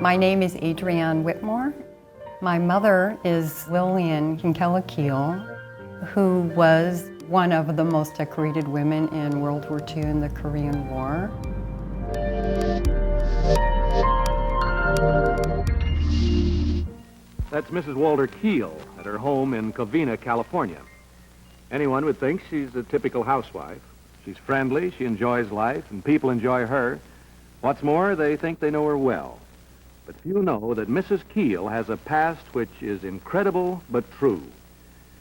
My name is Adrienne Whitmore. My mother is Lillian Kinkela Keil, who was one of the most decorated women in World War II and the Korean War. That's Mrs. Walter Keil at her home in Covina, California. Anyone would think she's a typical housewife. She's friendly, she enjoys life, and people enjoy her. What's more, they think they know her well. But few know that Mrs. Keil has a past which is incredible but true.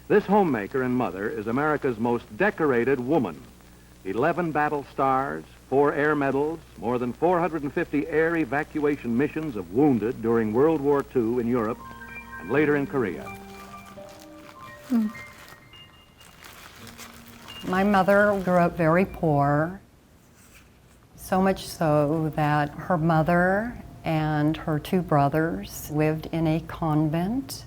This homemaker and mother is America's most decorated woman. 11 battle stars, 4 air medals, more than 450 air evacuation missions of wounded during World War II in Europe and later in Korea. My mother grew up very poor, so much so that her mother and her 2 brothers lived in a convent.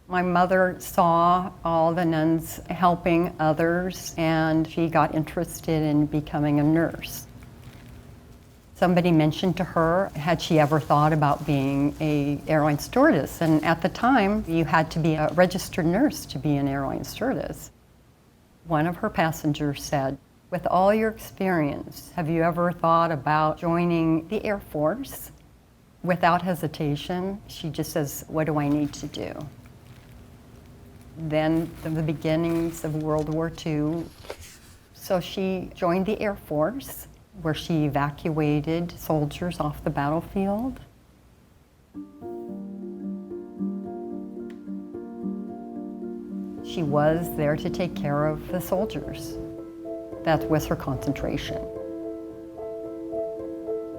My mother saw all the nuns helping others, and she got interested in becoming a nurse. Somebody mentioned to her, had she ever thought about being an airline stewardess? And at the time, you had to be a registered nurse to be an airline stewardess. One of her passengers said, "With all your experience, have you ever thought about joining the Air Force?" Without hesitation, she just says, "What do I need to do?" Then the beginnings of World War II. So she joined the Air Force, where she evacuated soldiers off the battlefield. She was there to take care of the soldiers. That was her concentration.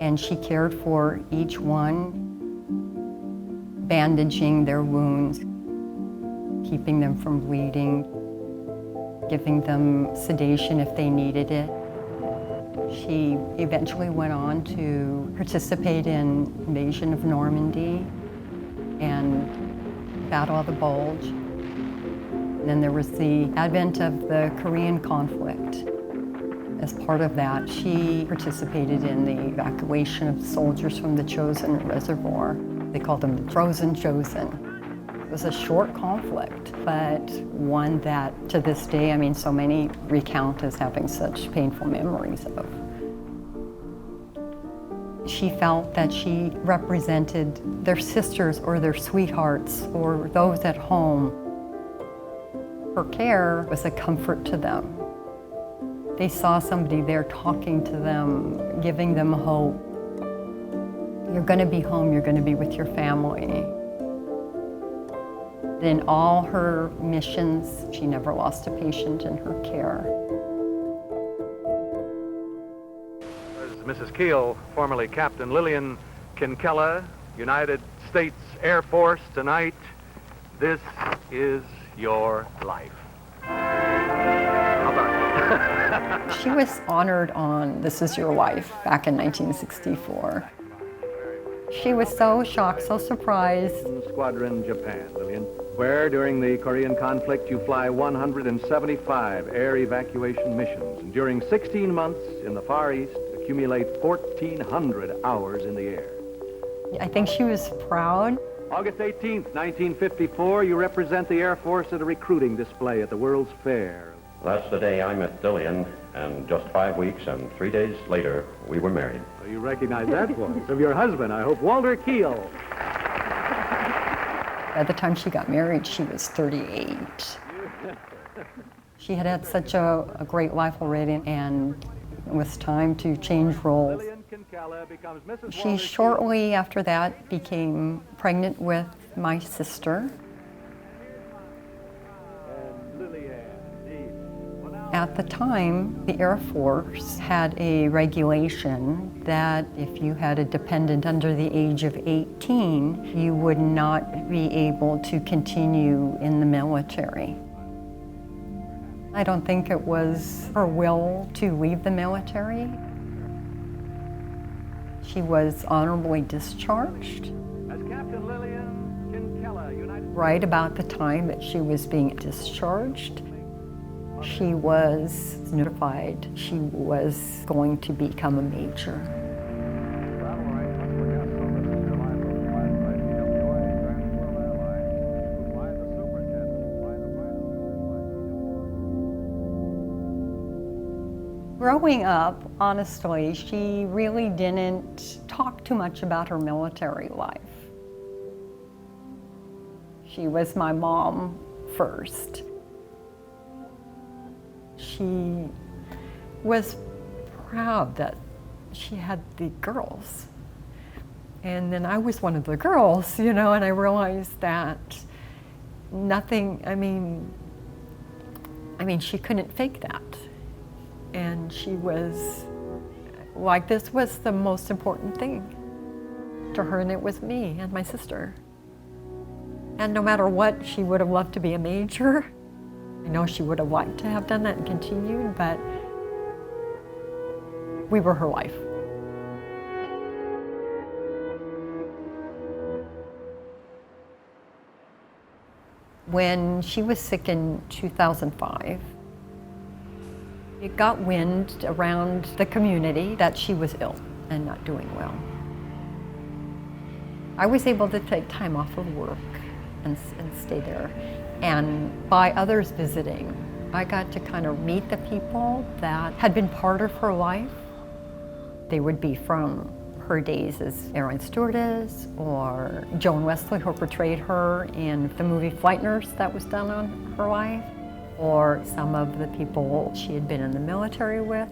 And she cared for each one, bandaging their wounds, keeping them from bleeding, giving them sedation if they needed it. She eventually went on to participate in invasion of Normandy and Battle of the Bulge. And then there was the advent of the Korean conflict. As part of that, she participated in the evacuation of soldiers from the Chosin Reservoir. They called them the Frozen Chosin. It was a short conflict, but one that to this day, I mean, so many recount as having such painful memories of. She felt that she represented their sisters or their sweethearts or those at home. Her care was a comfort to them. They saw somebody there talking to them, giving them hope. You're going to be home, you're going to be with your family. In all her missions, she never lost a patient in her care. Mrs. Keil, formerly Captain Lillian Kinkela, United States Air Force, tonight, this is your life. How about it? She was honored on This Is Your Life back in 1964. She was so shocked, so surprised. Squadron, Japan, Lillian, where during the Korean conflict you fly 175 air evacuation missions, and during 16 months in the Far East accumulate 1,400 hours in the air. I think she was proud. August 18th, 1954, you represent the Air Force at a recruiting display at the World's Fair. That's the day I met Lillian, and just 5 weeks and 3 days later, we were married. Well, you recognize that voice of your husband, I hope, Walter Keil. By the time she got married, she was 38. She had had such a great life already, and it was time to change roles. She shortly after that became pregnant with my sister. At the time, the Air Force had a regulation that if you had a dependent under the age of 18, you would not be able to continue in the military. I don't think it was her will to leave the military. She was honorably discharged. As Captain Lillian Kinkela, Right about the time that she was being discharged, she was notified she was going to become a major. Growing up, honestly, she really didn't talk too much about her military life. She was my mom first. She was proud that she had the girls. And then I was one of the girls, you know, and I realized that nothing, I mean, she couldn't fake that. And she was like, this was the most important thing to her, and it was me and my sister. And no matter what, she would have loved to be a major. I know she would have liked to have done that and continued, but we were her life. When she was sick in 2005, it got wind around the community that she was ill and not doing well. I was able to take time off of work and stay there. And by others visiting, I got to kind of meet the people that had been part of her life. They would be from her days as airline stewardess, or Joan Wesley, who portrayed her in the movie Flight Nurse that was done on her life, or some of the people she had been in the military with.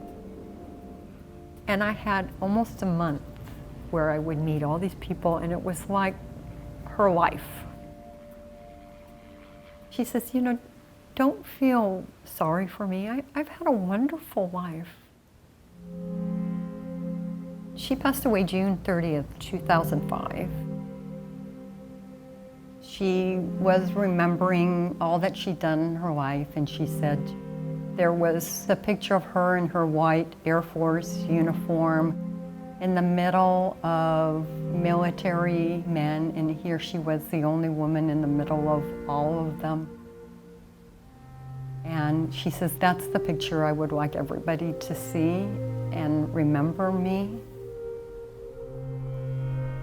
And I had almost a month where I would meet all these people, and it was like her life. She says, you know, don't feel sorry for me. I've had a wonderful life. She passed away June 30th, 2005. She was remembering all that she'd done in her life, and she said there was a picture of her in her white Air Force uniform in the middle of military men, and here she was the only woman in the middle of all of them. And she says, that's the picture I would like everybody to see and remember me.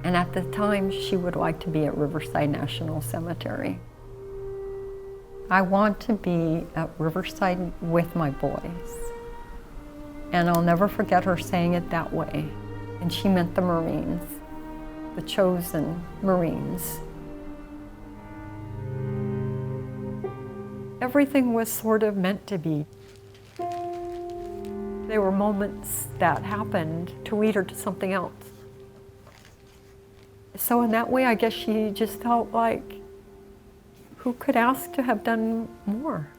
And at the time, she would like to be at Riverside National Cemetery. I want to be at Riverside with my boys. And I'll never forget her saying it that way. And she meant the Marines, the chosen Marines. Everything was sort of meant to be. There were moments that happened to lead her to something else. So in that way, I guess she just felt like, who could ask to have done more?